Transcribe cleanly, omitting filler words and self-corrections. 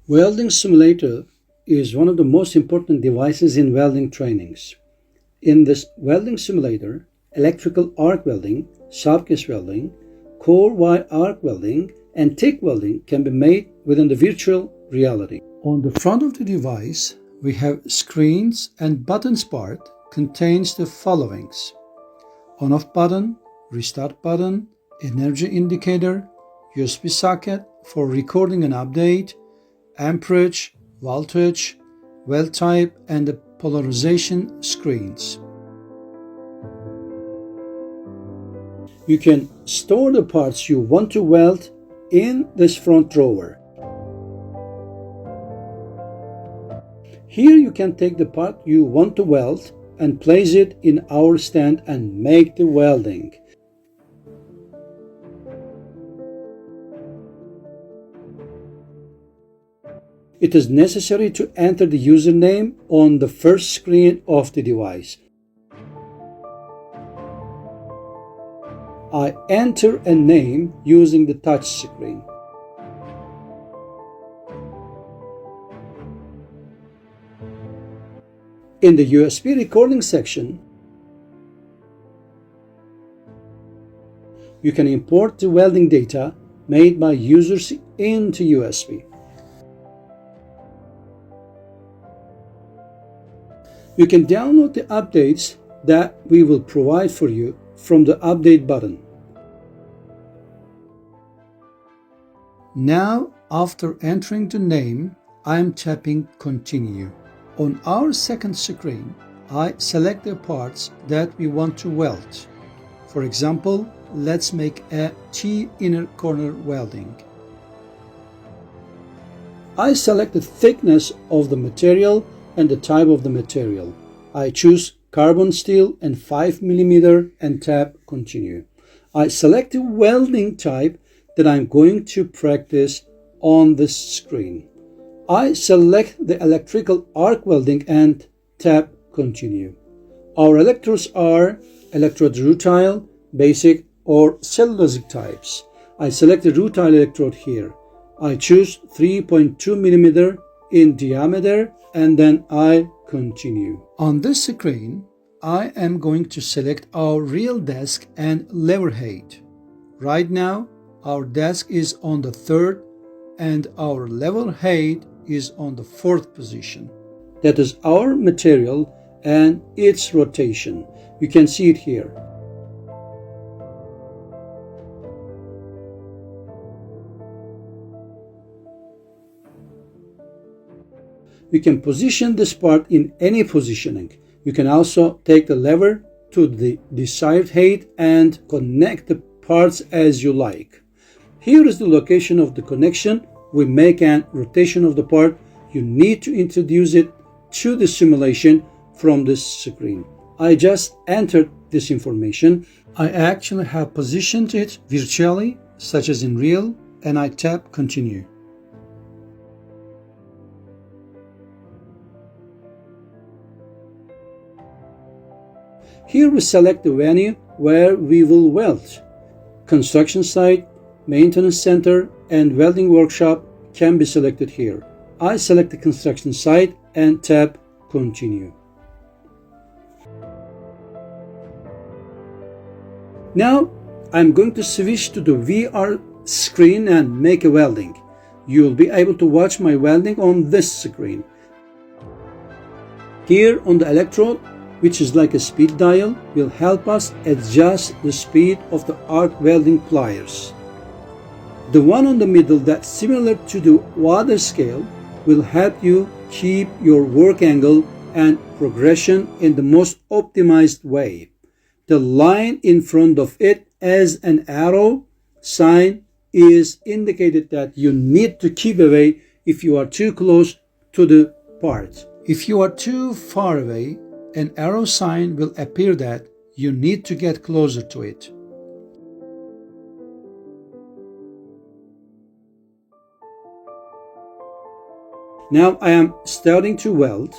Welding simulator is one of the most important devices in welding trainings. In this welding simulator, electrical arc welding, soft case welding, core wire arc welding, and TIG welding can be made within the virtual reality. On the front of the device, we have screens and buttons part contains the followings: on-off button, restart button, energy indicator, USB socket for recording an update, amperage, voltage, weld type, and the polarization screens. You can store the parts you want to weld in this front drawer. Here you can take the part you want to weld and place it in our stand and make the welding. It is necessary to enter the username on the first screen of the device. I enter a name using the touch screen. In the USB recording section, you can import the welding data made by users into USB. You can download the updates that we will provide for you from the update button. Now, after entering the name, I am tapping continue. On our second screen, I select the parts that we want to weld. For example, let's make a T inner corner welding. I select the thickness of the material and the type of the material. I choose carbon steel and 5 mm and tap continue. I select the welding type that I'm going to practice on this screen. I select the electrical arc welding and tap continue. Our electrodes are electrode rutile, basic or cellulosic types. I select the rutile electrode here. I choose 3.2 mm in diameter and then I continue. On this screen, I am going to select our real desk and lever height. Right now, our desk is on the third and our lever height is on the fourth position. That is our material and its rotation. You can see it here. You can position this part in any positioning. You can also take the lever to the desired height and connect the parts as you like. Here is the location of the connection. We make a rotation of the part. You need to introduce it to the simulation from this screen. I just entered this information. I actually have positioned it virtually, such as in real, and I tap continue. Here we select the venue where we will weld. Construction site, maintenance center, and welding workshop can be selected here. I select the construction site and tap continue. Now I'm going to switch to the VR screen and make a welding. You'll be able to watch my welding on this screen. Here on the electrode, which is like a speed dial, will help us adjust the speed of the arc welding pliers. The one on the middle that's similar to the water scale will help you keep your work angle and progression in the most optimized way. The line in front of it as an arrow sign is indicated that you need to keep away if you are too close to the part. If you are too far away, an arrow sign will appear that you need to get closer to it. Now I am starting to weld.